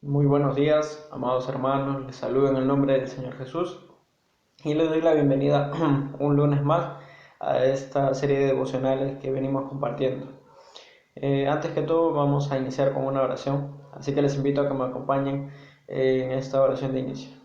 Muy buenos días, amados hermanos. Les saludo en el nombre del Señor Jesús y les doy la bienvenida un lunes más a esta serie de devocionales que venimos compartiendo. Antes que todo, vamos a iniciar con una oración, así que les invito a que me acompañen en esta oración de inicio.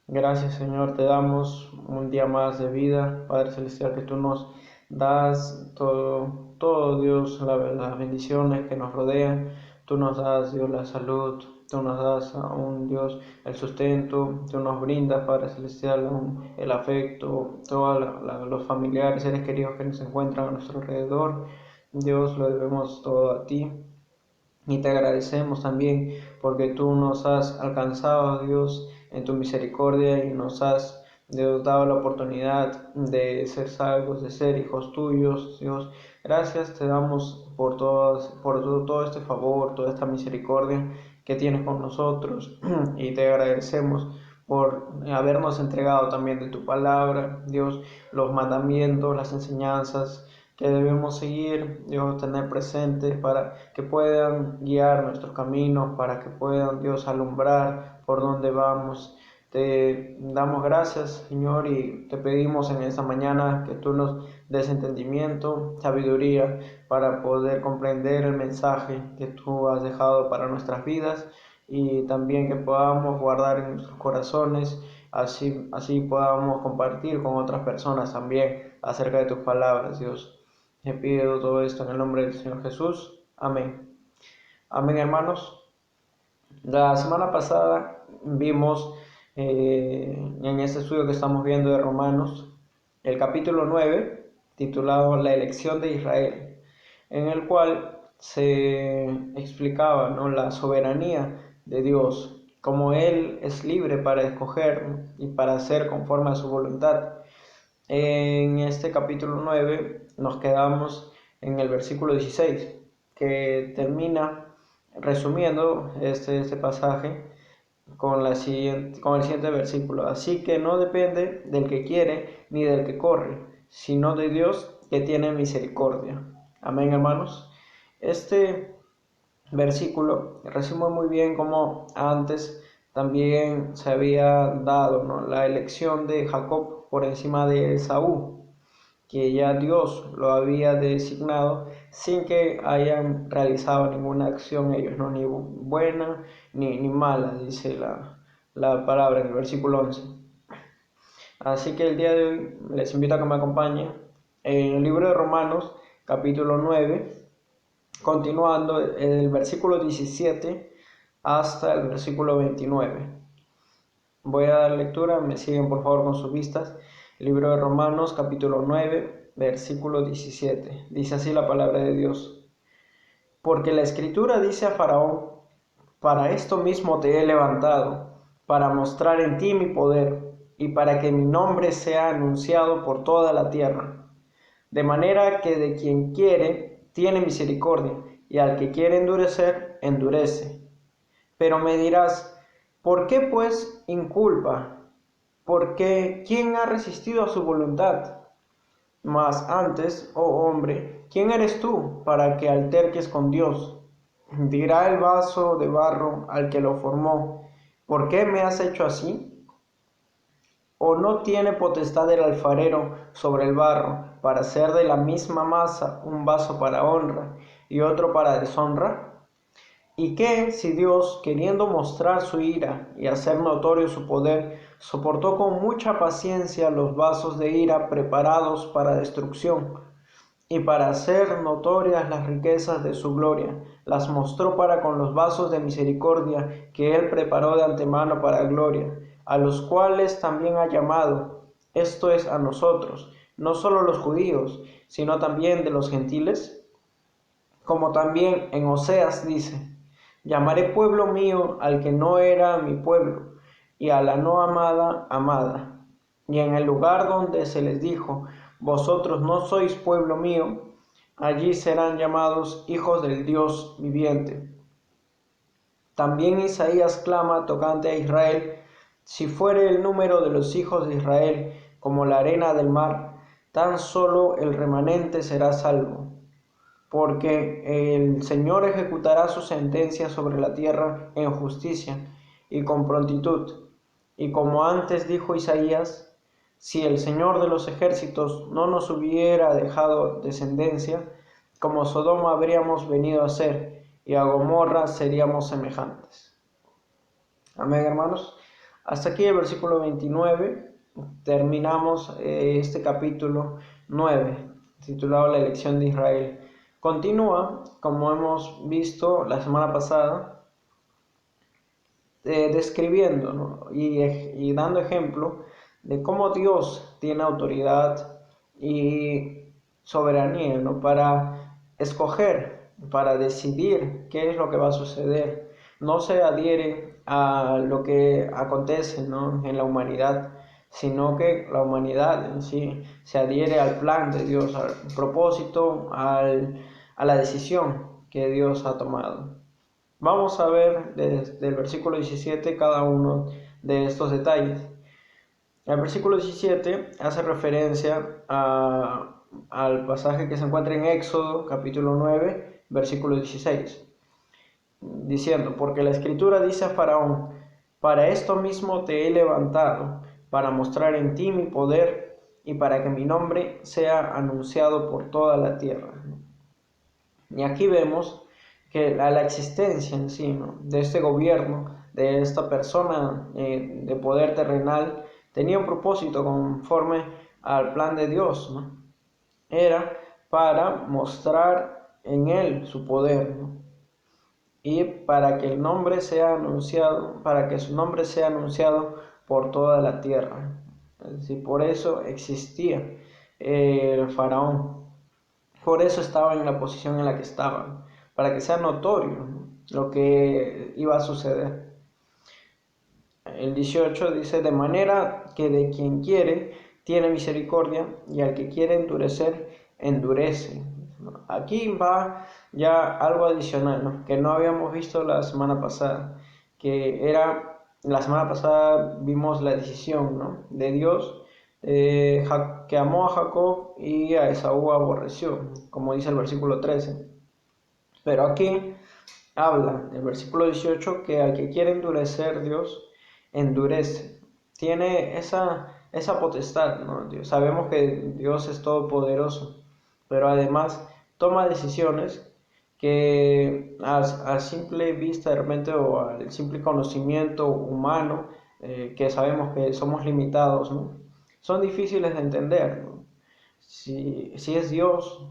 Gracias, Señor, te damos un día más de vida, Padre Celestial, que tú nos das todo Dios, las bendiciones que nos rodean. Tú nos das, Dios, la salud, tú nos das aún, Dios, el sustento, tú nos brindas, Padre Celestial, aún el afecto, todos los familiares, seres queridos que nos encuentran a nuestro alrededor. Dios, lo debemos todo a ti. Y te agradecemos también porque tú nos has alcanzado, Dios, en tu misericordia y nos has, Dios, dado la oportunidad de ser salvos, de ser hijos tuyos, Dios. Gracias te damos por todo este favor, toda esta misericordia que tienes con nosotros y te agradecemos por habernos entregado también de tu palabra, Dios, los mandamientos, las enseñanzas que debemos seguir, Dios, tener presentes para que puedan guiar nuestros caminos, para que puedan, Dios, alumbrar por donde vamos. Te damos gracias, Señor, y te pedimos en esta mañana que tú nos des entendimiento, sabiduría, para poder comprender el mensaje que tú has dejado para nuestras vidas y también que podamos guardar en nuestros corazones, así podamos compartir con otras personas también acerca de tus palabras, Dios. Te pido todo esto en el nombre del Señor Jesús. Amén. Amén, hermanos. La semana pasada vimos en este estudio que estamos viendo de Romanos el capítulo 9, titulado La elección de Israel, en el cual se explicaba, ¿no?, la soberanía de Dios, como Él es libre para escoger y para hacer conforme a su voluntad. En este capítulo 9 nos quedamos en el versículo 16, que termina resumiendo este pasaje con el siguiente versículo. Así que no depende del que quiere ni del que corre, sino de Dios que tiene misericordia. Amén, hermanos. Este versículo resume muy bien cómo antes también se había dado, ¿no?, la elección de Jacob por encima de Esaú, que ya Dios lo había designado sin que hayan realizado ninguna acción ellos, ¿no?, ni buena ni mala, dice la palabra en el versículo 11. Así que el día de hoy les invito a que me acompañen en el libro de Romanos, capítulo 9, continuando el versículo 17 hasta el versículo 29. Voy a dar lectura, me siguen por favor con sus vistas. El libro de Romanos, capítulo 9, versículo 17. Dice así la palabra de Dios. Porque la Escritura dice a Faraón: para esto mismo te he levantado, para mostrar en ti mi poder, y para que mi nombre sea anunciado por toda la tierra. De manera que de quien quiere, tiene misericordia, y al que quiere endurecer, endurece. Pero me dirás: ¿por qué pues inculpa? Porque ¿quién ha resistido a su voluntad? Mas antes, oh hombre, ¿quién eres tú para que alterques con Dios? Dirá el vaso de barro al que lo formó: ¿por qué me has hecho así? ¿O no tiene potestad el alfarero sobre el barro para hacer de la misma masa un vaso para honra y otro para deshonra? ¿Y qué si Dios, queriendo mostrar su ira y hacer notorio su poder, soportó con mucha paciencia los vasos de ira preparados para destrucción, y para hacer notorias las riquezas de su gloria, las mostró para con los vasos de misericordia que él preparó de antemano para gloria, a los cuales también ha llamado, esto es, a nosotros, no solo los judíos, sino también de los gentiles? Como también en Oseas dice: llamaré pueblo mío al que no era mi pueblo, y a la no amada, amada. Y en el lugar donde se les dijo: vosotros no sois pueblo mío, allí serán llamados hijos del Dios viviente. También Isaías clama tocante a Israel: si fuere el número de los hijos de Israel como la arena del mar, tan solo el remanente será salvo. porque el Señor ejecutará su sentencia sobre la tierra en justicia y con prontitud. Y como antes dijo Isaías, si el Señor de los ejércitos no nos hubiera dejado descendencia, como Sodoma habríamos venido a ser, y a Gomorra seríamos semejantes. Amén, hermanos. Hasta aquí el versículo 29. Terminamos este capítulo 9, titulado La elección de Israel. Continúa, como hemos visto la semana pasada, describiendo, ¿no? y dando ejemplo de cómo Dios tiene autoridad y soberanía, ¿no? Para escoger, para decidir qué es lo que va a suceder. No se adhiere a lo que acontece, ¿no? en la humanidad, sino que la humanidad en sí se adhiere al plan de Dios, al propósito, a la decisión que Dios ha tomado. Vamos a ver desde el versículo 17 cada uno de estos detalles. El versículo 17 hace referencia al pasaje que se encuentra en Éxodo capítulo 9, versículo 16, diciendo: porque la Escritura dice a Faraón, para esto mismo te he levantado, para mostrar en ti mi poder y para que mi nombre sea anunciado por toda la tierra. Y aquí vemos que la existencia en sí, ¿no? de este gobierno, de esta persona de poder terrenal, tenía un propósito conforme al plan de Dios, ¿no? Era para mostrar en él su poder, ¿no? Y para que el nombre sea anunciado, para que su nombre sea anunciado por toda la tierra. Es decir, por eso existía el faraón. Por eso estaba en la posición en la que estaba, para que sea notorio, ¿no? lo que iba a suceder. El 18 dice: de manera que de quien quiere tiene misericordia, y al que quiere endurecer, endurece. Aquí va ya algo adicional, ¿no? que no habíamos visto la semana pasada, la semana pasada vimos la decisión, ¿no? de Dios, que amó a Jacob y a Esaú aborreció, como dice el versículo 13. Pero aquí habla el versículo 18 que al que quiere endurecer, Dios endurece. Tiene esa potestad, ¿no? Sabemos que Dios es todopoderoso, pero además toma decisiones que a simple vista de repente, o al simple conocimiento humano, que sabemos que somos limitados, ¿no? son difíciles de entender, ¿no? Si es Dios,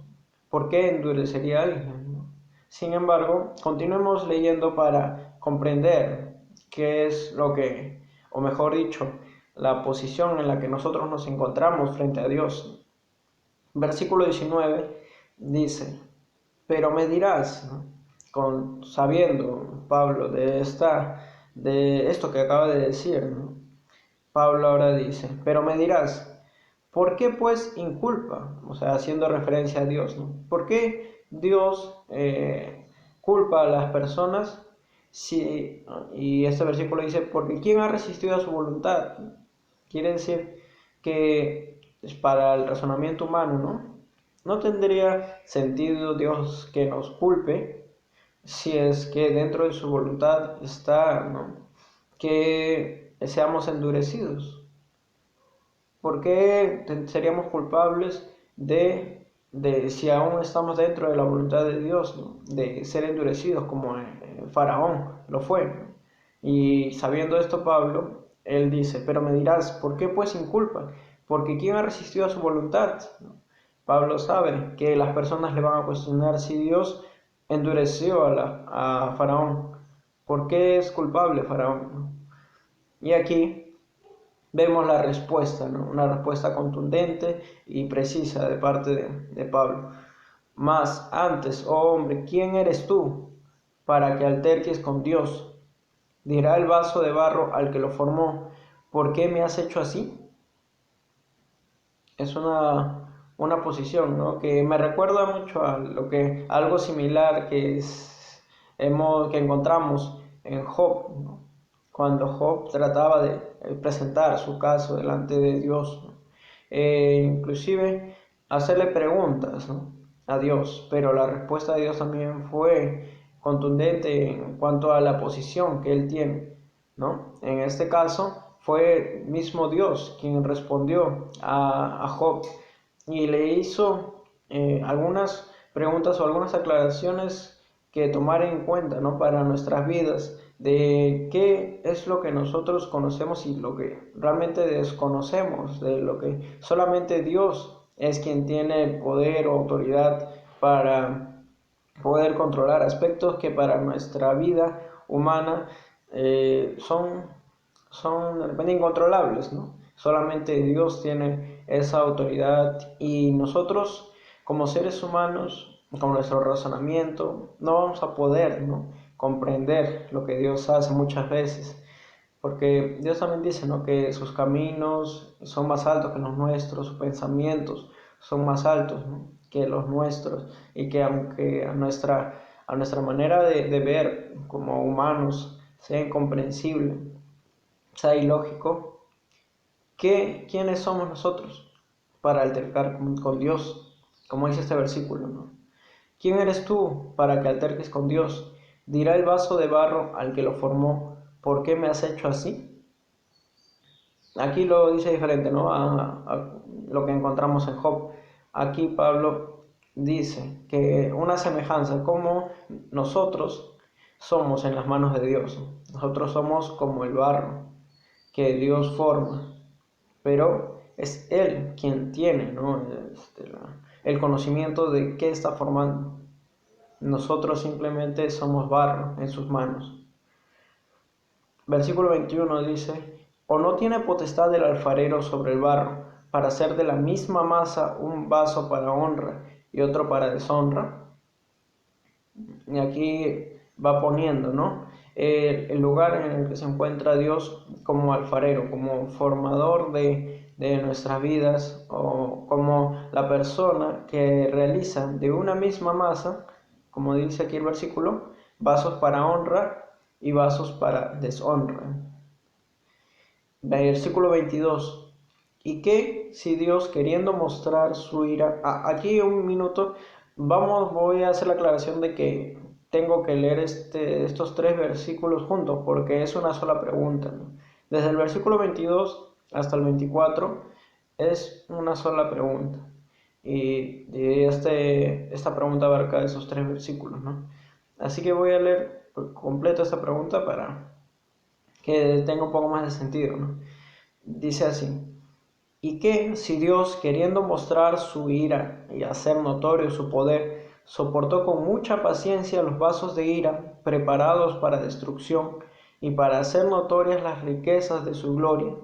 ¿por qué endurecería a alguien, ¿no? Sin embargo, continuemos leyendo para comprender qué es lo que, o mejor dicho, la posición en la que nosotros nos encontramos frente a Dios. Versículo 19 dice: pero me dirás, ¿no? Sabiendo Pablo de esto que acaba de decir, ¿no? Pablo ahora dice: pero me dirás, ¿por qué pues inculpa? O sea, haciendo referencia a Dios, ¿no? ¿Por qué Dios culpa a las personas? Y este versículo dice: porque ¿quién ha resistido a su voluntad? Quiere decir que es para el razonamiento humano, ¿no? No tendría sentido Dios que nos culpe si es que dentro de su voluntad está, ¿no? que seamos endurecidos. ¿Por qué seríamos culpables si aún estamos dentro de la voluntad de Dios, ¿no? de ser endurecidos como el Faraón lo fue, ¿no? Y sabiendo esto Pablo, él dice: pero me dirás, ¿por qué pues inculpa? Porque ¿quién ha resistido a su voluntad? ¿no? Pablo sabe que las personas le van a cuestionar si Dios endureció a Faraón. ¿Por qué es culpable Faraón? ¿no? Y aquí vemos la respuesta, ¿no? Una respuesta contundente y precisa de parte de Pablo. Mas antes, oh hombre, ¿quién eres tú para que alterques con Dios? Dirá el vaso de barro al que lo formó: ¿por qué me has hecho así? Es una posición, ¿no? que me recuerda mucho a algo similar que encontramos en Job, ¿no? Cuando Job trataba de presentar su caso delante de Dios, ¿no? Inclusive hacerle preguntas, ¿no? a Dios, pero la respuesta de Dios también fue contundente en cuanto a la posición que él tiene, ¿no? En este caso fue mismo Dios quien respondió a Job y le hizo algunas preguntas o algunas aclaraciones que tomar en cuenta, ¿no? Para nuestras vidas, de qué es lo que nosotros conocemos y lo que realmente desconocemos, de lo que solamente Dios es quien tiene el poder o autoridad para poder controlar aspectos que para nuestra vida humana son de repente incontrolables, ¿no? Solamente Dios tiene esa autoridad y nosotros como seres humanos, con nuestro razonamiento, no vamos a poder, ¿no?, comprender lo que Dios hace muchas veces, porque Dios también dice, ¿no?, que sus caminos son más altos que los nuestros, sus pensamientos son más altos, ¿no?, que los nuestros, y que aunque a nuestra manera de ver como humanos sea incomprensible, sea ilógico, ¿quiénes somos nosotros para altercar con Dios? Como dice este versículo, ¿no? ¿Quién eres tú para que alterques con Dios? Dirá el vaso de barro al que lo formó, ¿por qué me has hecho así? Aquí lo dice diferente, ¿no?, a lo que encontramos en Job. Aquí Pablo dice que una semejanza, como nosotros somos en las manos de Dios. Nosotros somos como el barro que Dios forma, pero es Él quien tiene, ¿no?, el conocimiento de qué está formando. Nosotros simplemente somos barro en sus manos. Versículo 21 dice, ¿o no tiene potestad el alfarero sobre el barro para hacer de la misma masa un vaso para honra y otro para deshonra? Y aquí va poniendo, ¿no?, el lugar en el que se encuentra Dios como alfarero, como formador de nuestras vidas, o como la persona que realiza de una misma masa, como dice aquí el versículo, vasos para honra y vasos para deshonra. Versículo 22. ¿Y qué si Dios, queriendo mostrar su ira? Aquí un minuto, voy a hacer la aclaración de que tengo que leer estos tres versículos juntos porque es una sola pregunta, ¿no? Desde el versículo 22 hasta el 24 es una sola pregunta. Y esta pregunta abarca esos tres versículos, ¿no? Así que voy a leer completo esta pregunta para que tenga un poco más de sentido, ¿no? Dice así: ¿y qué si Dios, queriendo mostrar su ira y hacer notorio su poder, soportó con mucha paciencia los vasos de ira preparados para destrucción y para hacer notorias las riquezas de su gloria?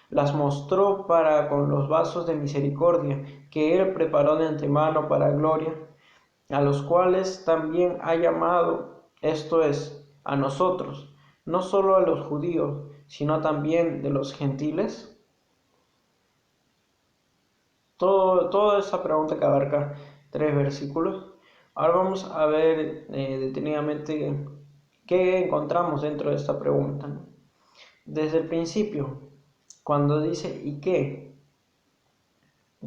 Las mostró para con los vasos de misericordia que Él preparó de antemano para gloria, a los cuales también ha llamado, esto es, a nosotros, no solo a los judíos, sino también de los gentiles. Toda esa pregunta que abarca tres versículos. Ahora vamos a ver detenidamente qué encontramos dentro de esta pregunta, ¿no? Desde el principio, cuando dice ¿y qué?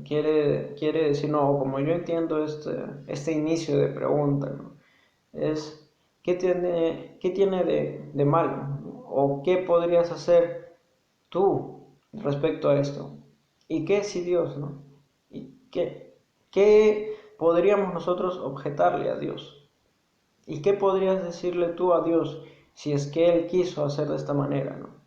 Quiere decir, no, como yo entiendo este inicio de pregunta, ¿no?, es ¿qué tiene de malo? ¿O qué podrías hacer tú respecto a esto? ¿Y qué si Dios, no? ¿Y qué podríamos nosotros objetarle a Dios? ¿Y qué podrías decirle tú a Dios si es que Él quiso hacer de esta manera, ¿no?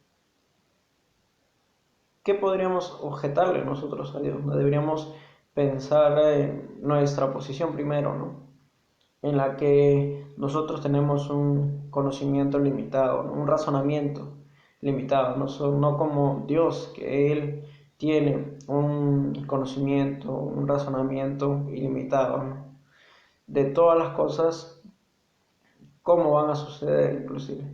¿Qué podríamos objetarle nosotros a Dios? ¿No? Deberíamos pensar en nuestra posición primero, ¿no?, en la que nosotros tenemos un conocimiento limitado, ¿no?, un razonamiento limitado, no como Dios, que Él tiene un conocimiento, un razonamiento ilimitado, ¿no?, de todas las cosas, cómo van a suceder inclusive.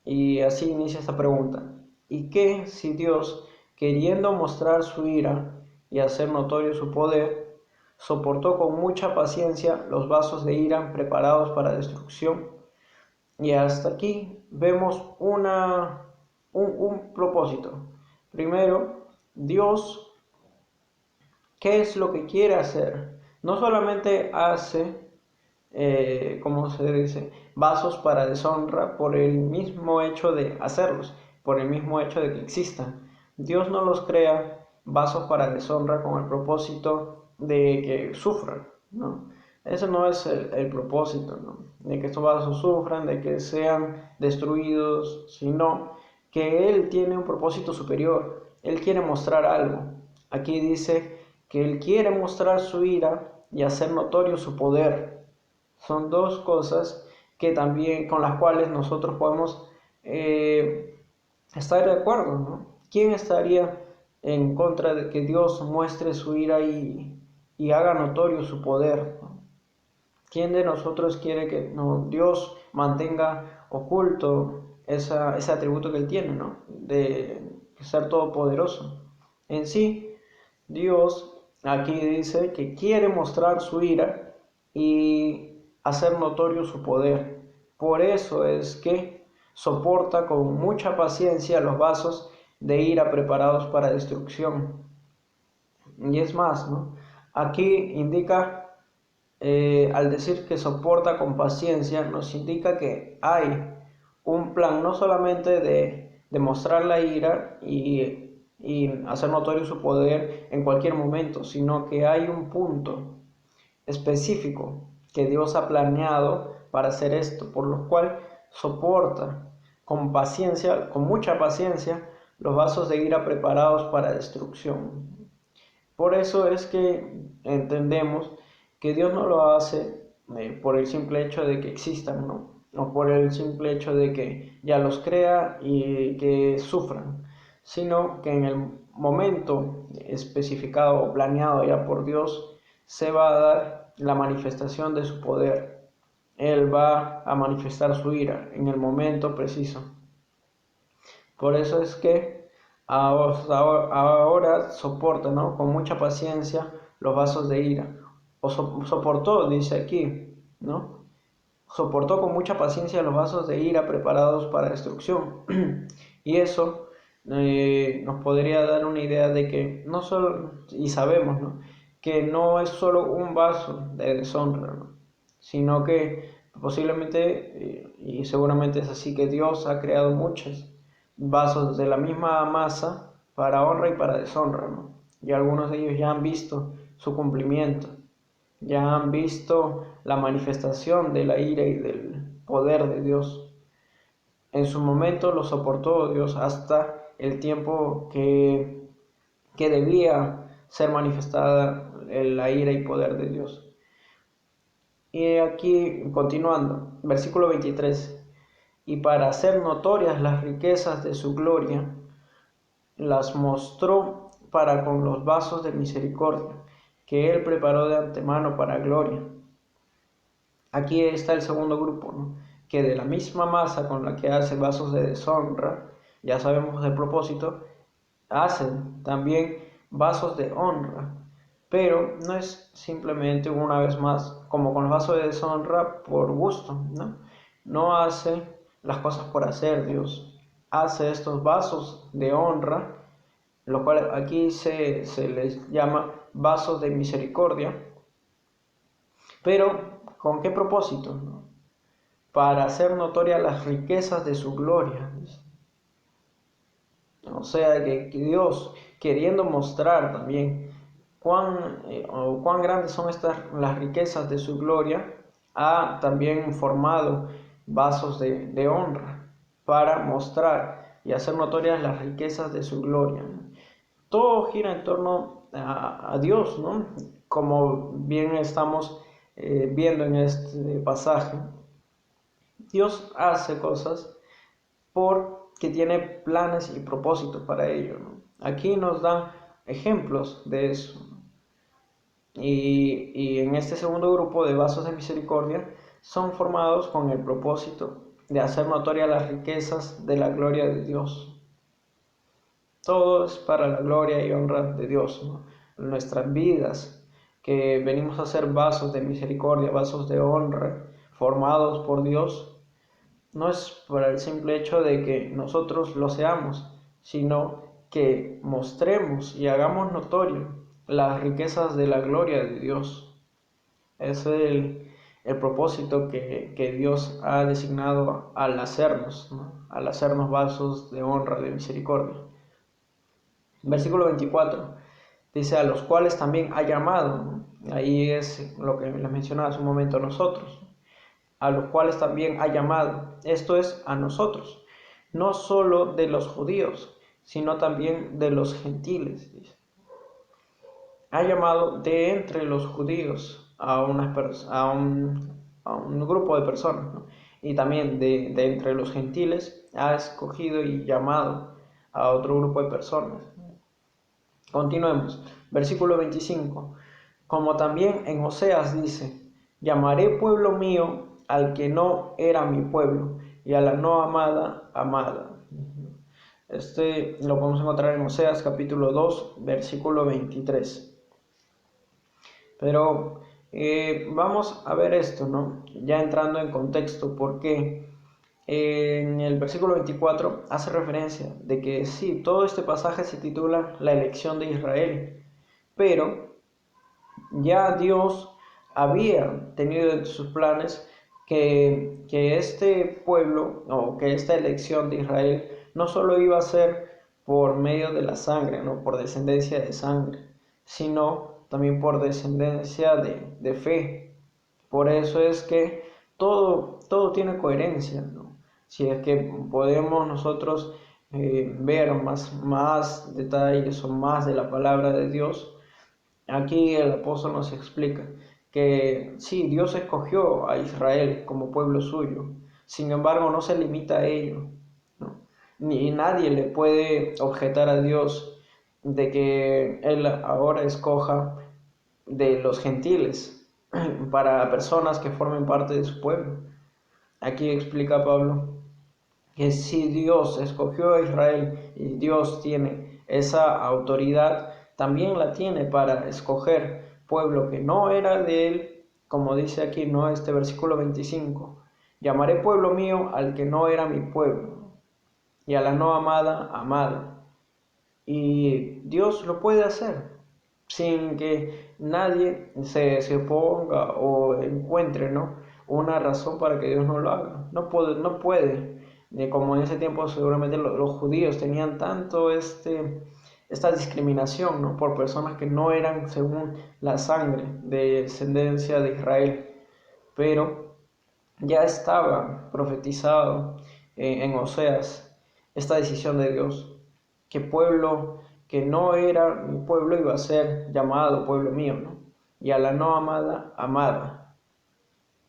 Y así inicia esta pregunta: ¿y qué si Dios, queriendo mostrar su ira y hacer notorio su poder, soportó con mucha paciencia los vasos de ira preparados para destrucción? Y hasta aquí vemos un propósito. Primero, Dios, ¿qué es lo que quiere hacer? no solamente hace, ¿cómo se dice?, vasos para deshonra por el mismo hecho de hacerlos, por el mismo hecho de que existan. Dios no los crea vasos para deshonra con el propósito de que sufran, ¿no? Ese no es el propósito, ¿no? De que estos vasos sufran, de que sean destruidos, sino que Él tiene un propósito superior. Él quiere mostrar algo. Aquí dice que Él quiere mostrar su ira y hacer notorio su poder. Son dos cosas que también con las cuales nosotros podemos estar de acuerdo, ¿no? ¿Quién estaría en contra de que Dios muestre su ira y haga notorio su poder, ¿no? ¿Quién de nosotros quiere que Dios mantenga oculto ese atributo que Él tiene, ¿no? De ser todopoderoso? En sí, Dios aquí dice que quiere mostrar su ira y hacer notorio su poder. Por eso es que soporta con mucha paciencia los vasos de ira preparados para destrucción. Y es más, ¿no? Aquí indica, al decir que soporta con paciencia, nos indica que hay un plan no solamente de mostrar la ira y hacer notorio su poder en cualquier momento, sino que hay un punto específico que Dios ha planeado para hacer esto, por lo cual soporta con paciencia, con mucha paciencia, los vasos de ira preparados para destrucción. Por eso es que entendemos que Dios no lo hace por el simple hecho de que existan, ¿no? O por el simple hecho de que ya los crea y que sufran, sino que en el momento especificado o planeado ya por Dios se va a dar la manifestación de su poder. Él va a manifestar su ira en el momento preciso. Por eso es que ahora soporta, ¿no?, con mucha paciencia los vasos de ira. O soportó, dice aquí, ¿no? Soportó con mucha paciencia los vasos de ira preparados para destrucción. Y eso nos podría dar una idea de que no solo, y sabemos, ¿no?, que no es solo un vaso de deshonra, ¿no?, sino que posiblemente, y seguramente es así, que Dios ha creado muchos vasos de la misma masa para honra y para deshonra, ¿no? Y algunos de ellos ya han visto su cumplimiento, ya han visto la manifestación de la ira y del poder de Dios. En su momento lo soportó Dios hasta el tiempo que debía ser manifestada la ira y poder de Dios. Y aquí, continuando, versículo 23. Y para hacer notorias las riquezas de su gloria, las mostró para con los vasos de misericordia, que Él preparó de antemano para gloria. Aquí está el segundo grupo, ¿no?, que de la misma masa con la que hace vasos de deshonra, ya sabemos el propósito, hacen también vasos de honra. Pero no es simplemente, una vez más, como con los vasos de deshonra por gusto, ¿no? No hace las cosas por hacer Dios. Hace estos vasos de honra, lo cual aquí se les llama vasos de misericordia. Pero, ¿con qué propósito, no? Para hacer notorias las riquezas de su gloria. O sea, que Dios, queriendo mostrar también cuán grandes son las riquezas de su gloria, ha también formado vasos de honra para mostrar y hacer notorias las riquezas de su gloria. Todo gira en torno a Dios, ¿no? Como bien estamos viendo en este pasaje. Dios hace cosas porque tiene planes y propósitos para ello, ¿no? Aquí nos dan ejemplos de eso. Y en este segundo grupo de vasos de misericordia son formados con el propósito de hacer notorias las riquezas de la gloria de Dios. Todo es para la gloria y honra de Dios, ¿no? Nuestras vidas, que venimos a ser vasos de misericordia, vasos de honra, formados por Dios, no es por el simple hecho de que nosotros lo seamos, sino que mostremos y hagamos notorio las riquezas de la gloria de Dios. Es el propósito que Dios ha designado al hacernos, ¿no? Al hacernos vasos de honra, de misericordia. Versículo 24 dice: a los cuales también ha llamado, ¿no? Ahí es lo que les mencionaba hace un momento, nosotros. A los cuales también ha llamado, esto es, a nosotros, no solo de los judíos, sino también de los gentiles. Dice. Ha llamado de entre los judíos a un grupo de personas, ¿no? Y también de entre los gentiles ha escogido y llamado a otro grupo de personas. Continuemos, versículo 25. Como también en Oseas dice: llamaré pueblo mío al que no era mi pueblo, y a la no amada, amada. Lo podemos encontrar en Oseas capítulo 2, versículo 23. Pero vamos a ver esto, ¿no? Ya entrando en contexto, porque en el versículo 24 hace referencia de que sí, todo este pasaje se titula la elección de Israel, pero ya Dios había tenido en sus planes que este pueblo o que esta elección de Israel no solo iba a ser por medio de la sangre, no por descendencia de sangre, sino también por descendencia de fe. Por eso es que todo tiene coherencia, ¿no? Si es que podemos nosotros ver más detalles o más de la palabra de Dios, aquí el apóstol nos explica que sí, Dios escogió a Israel como pueblo suyo, sin embargo no se limita a ello, ¿no? Ni nadie le puede objetar a Dios de que Él ahora escoja de los gentiles para personas que formen parte de su pueblo. Aquí explica Pablo que si Dios escogió a Israel y Dios tiene esa autoridad, también la tiene para escoger pueblo que no era de él, como dice aquí, ¿no? Este versículo 25. Llamaré pueblo mío al que no era mi pueblo, y a la no amada, amada. Y Dios lo puede hacer sin que nadie se oponga o encuentre, ¿no?, una razón para que Dios no lo haga. No puede. Como en ese tiempo seguramente los judíos tenían tanto esta discriminación, ¿no?, por personas que no eran según la sangre de descendencia de Israel. Pero ya estaba profetizado en Oseas esta decisión de Dios, que pueblo que no era mi pueblo iba a ser llamado pueblo mío, ¿no? Y a la no amada, amada.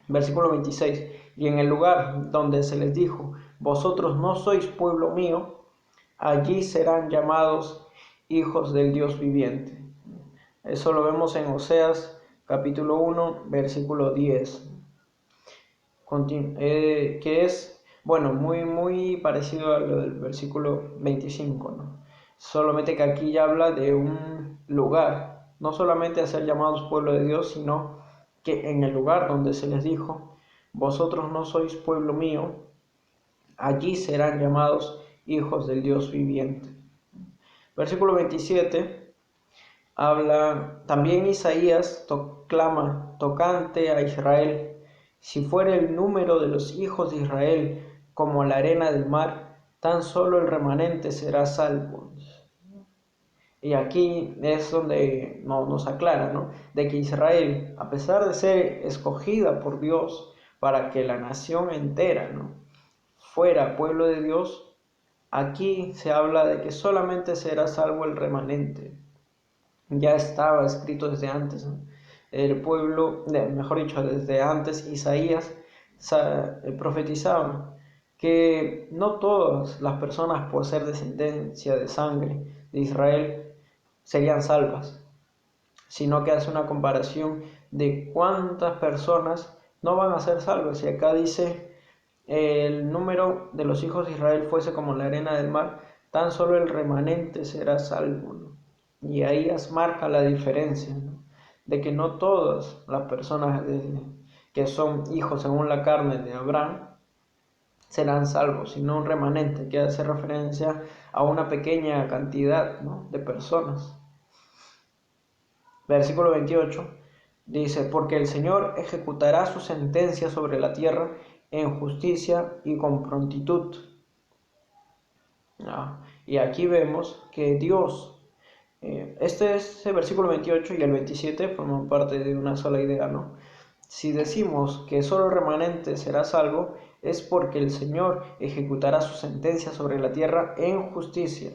Versículo 26. Y en el lugar donde se les dijo: vosotros no sois pueblo mío, allí serán llamados hijos del Dios viviente. Eso lo vemos en Oseas capítulo 1, versículo 10. Que es, bueno, muy parecido a lo del versículo 25, ¿no? Solamente que aquí ya habla de un lugar, no solamente a ser llamados pueblo de Dios, sino que en el lugar donde se les dijo: vosotros no sois pueblo mío, allí serán llamados hijos del Dios viviente. Versículo 27 habla, también Isaías clama tocante a Israel: si fuera el número de los hijos de Israel como la arena del mar, tan solo el remanente será salvo. Y aquí es donde nos aclara, ¿no?, de que Israel, a pesar de ser escogida por Dios para que la nación entera, ¿no?, fuera pueblo de Dios, aquí se habla de que solamente será salvo el remanente. Ya estaba escrito desde antes, ¿no? El pueblo, mejor dicho, desde antes Isaías profetizaba que no todas las personas, por ser descendencia de sangre de Israel, serían salvas, sino que hace una comparación de cuántas personas no van a ser salvas. Y acá dice: el número de los hijos de Israel fuese como la arena del mar, tan solo el remanente será salvo, ¿no? Y ahí marca la diferencia, ¿no?, de que no todas las personas que son hijos según la carne de Abraham serán salvos, sino un remanente, que hace referencia a una pequeña cantidad, ¿no?, de personas. Versículo 28. Dice, porque el Señor ejecutará su sentencia sobre la tierra en justicia y con prontitud. Y aquí vemos que Dios, este es el versículo 28 y el 27 forman parte de una sola idea, ¿no? Si decimos que solo el remanente será salvo, es porque el Señor ejecutará su sentencia sobre la tierra en justicia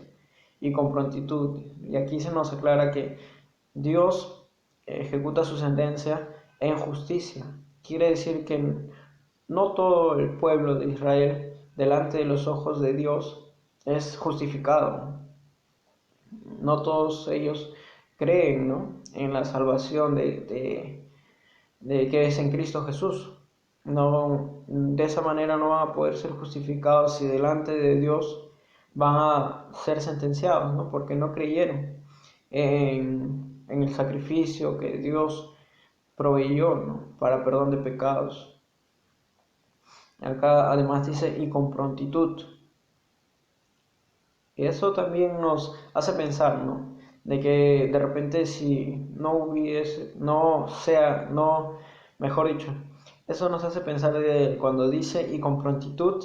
y con prontitud. Y aquí se nos aclara que Dios ejecuta su sentencia en justicia. Quiere decir que no todo el pueblo de Israel, delante de los ojos de Dios, es justificado. No todos ellos creen, ¿no?, en la salvación de que es en Cristo Jesús. No, de esa manera no van a poder ser justificados y delante de Dios van a ser sentenciados, ¿no?, porque no creyeron en el sacrificio que Dios proveyó, ¿no?, para perdón de pecados. Acá además dice, y con prontitud. Y eso también nos hace pensar, ¿no?, de que de repente si no hubiese, no sea, no, mejor dicho, eso nos hace pensar de cuando dice y con prontitud,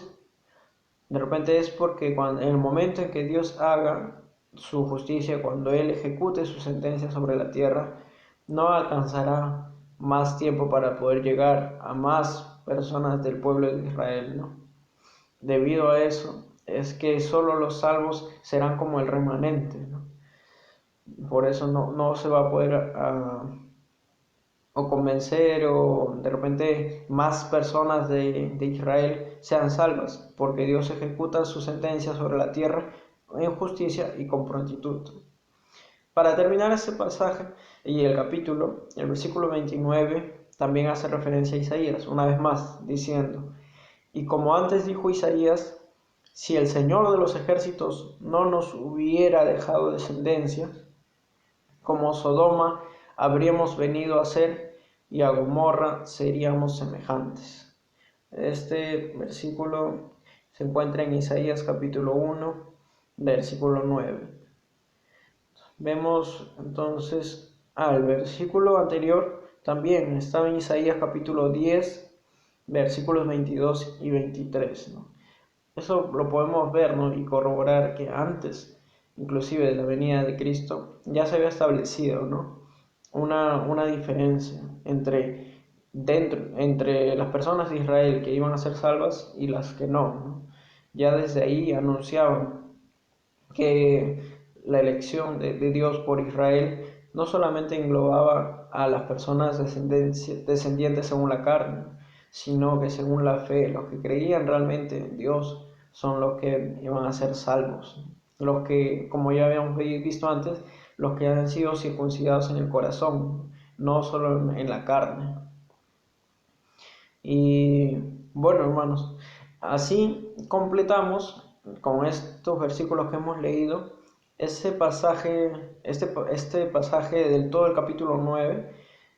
de repente es porque en el momento en que Dios haga su justicia, cuando Él ejecute su sentencia sobre la tierra, no alcanzará más tiempo para poder llegar a más personas del pueblo de Israel, ¿no? Debido a eso, es que solo los salvos serán como el remanente, ¿no? Por eso no se va a poder o convencer o de repente más personas de Israel sean salvas, porque Dios ejecuta su sentencia sobre la tierra en justicia y con prontitud. Para terminar este pasaje y el capítulo, el versículo 29 también hace referencia a Isaías, una vez más, diciendo, y como antes dijo Isaías, si el Señor de los ejércitos no nos hubiera dejado descendencia, como Sodoma habríamos venido a ser y a Gomorra seríamos semejantes. Este versículo se encuentra en Isaías capítulo 1, versículo 9. Vemos entonces, el versículo anterior también estaba en Isaías capítulo 10, versículos 22 y 23, ¿no? Eso lo podemos ver, ¿no?, y corroborar que antes, inclusive de la venida de Cristo, ya se había establecido, ¿no?, una diferencia entre las personas de Israel que iban a ser salvas y las que no. Ya desde ahí anunciaban que la elección de Dios por Israel no solamente englobaba a las personas descendientes según la carne, sino que según la fe, los que creían realmente en Dios son los que iban a ser salvos. Los que, como ya habíamos visto antes, los que han sido circuncidados en el corazón, no solo en la carne. Y bueno, hermanos, así completamos con estos versículos que hemos leído este pasaje del todo el capítulo 9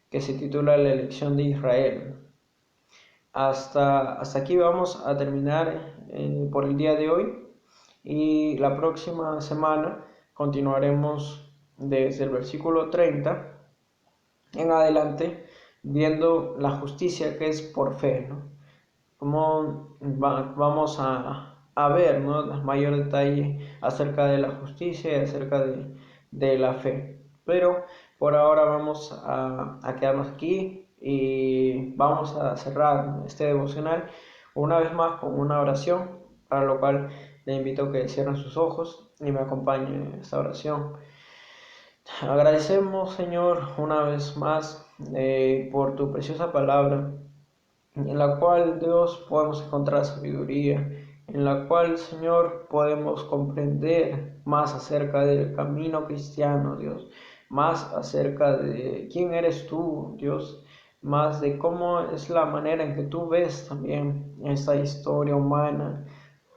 que se titula La elección de Israel. Hasta aquí vamos a terminar por el día de hoy, y la próxima semana continuaremos desde el versículo 30 en adelante, viendo la justicia que es por fe, ¿no? Vamos a ver, ¿no?, los mayores detalles acerca de la justicia y acerca de la fe. Pero por ahora vamos a quedarnos aquí y vamos a cerrar este devocional una vez más con una oración, para lo cual le invito a que cierren sus ojos y me acompañe en esta oración. Agradecemos, Señor, una vez más por tu preciosa palabra, en la cual, Dios, podemos encontrar sabiduría, en la cual, Señor, podemos comprender más acerca del camino cristiano, Dios, más acerca de quién eres tú, Dios, más de cómo es la manera en que tú ves también esta historia humana,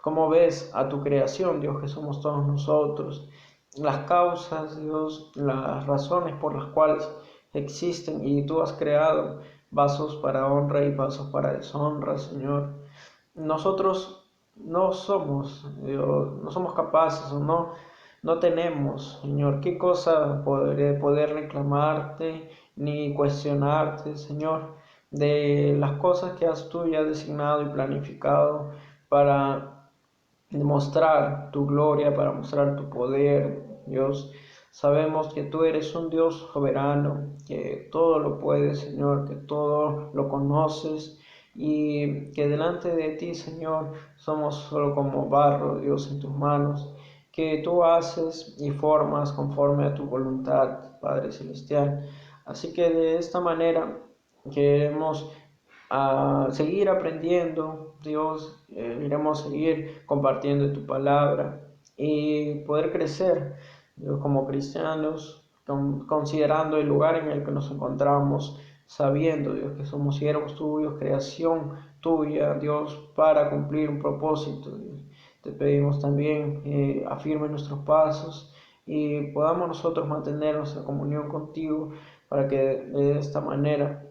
cómo ves a tu creación, Dios, que somos todos nosotros, las causas, Dios, las razones por las cuales existen, y tú has creado vasos para honra y vasos para deshonra, Señor. Nosotros no somos, Dios, no somos capaces o no tenemos, Señor, qué cosa poder reclamarte ni cuestionarte, Señor, de las cosas que tú ya designado y planificado para demostrar tu gloria, para mostrar tu poder, Dios. Sabemos que tú eres un Dios soberano, que todo lo puedes, Señor, que todo lo conoces y que delante de ti, Señor, somos solo como barro, Dios, en tus manos, que tú haces y formas conforme a tu voluntad, Padre Celestial. Así que de esta manera queremos seguir aprendiendo, Dios, iremos a seguir compartiendo tu palabra y poder crecer, Dios, como cristianos, considerando el lugar en el que nos encontramos, sabiendo, Dios, que somos siervos tuyos, creación tuya, Dios, para cumplir un propósito, Dios. Te pedimos también afirme nuestros pasos y podamos nosotros mantener nuestra comunión contigo para que de esta manera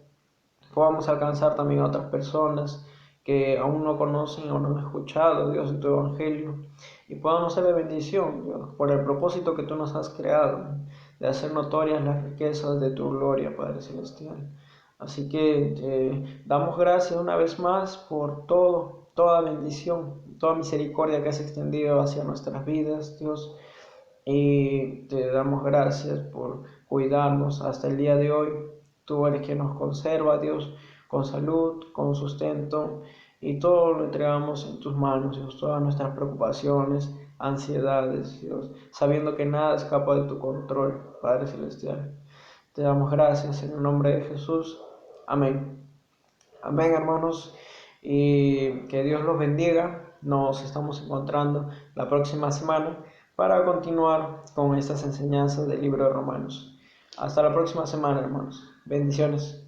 podamos alcanzar también a otras personas que aún no conocen o no han escuchado, Dios, de tu evangelio, y podamos ser de bendición, Dios, por el propósito que tú nos has creado, de hacer notorias las riquezas de tu gloria, Padre Celestial. Así que te damos gracias una vez más por todo, toda bendición, toda misericordia que has extendido hacia nuestras vidas, Dios, y te damos gracias por cuidarnos hasta el día de hoy. Tú eres quien nos conserva, Dios, con salud, con sustento, y todo lo entregamos en tus manos, Dios, todas nuestras preocupaciones, ansiedades, Dios, sabiendo que nada escapa de tu control, Padre Celestial. Te damos gracias en el nombre de Jesús. Amén. Amén, hermanos, y que Dios los bendiga. Nos estamos encontrando la próxima semana para continuar con estas enseñanzas del libro de Romanos. Hasta la próxima semana, hermanos. Bendiciones.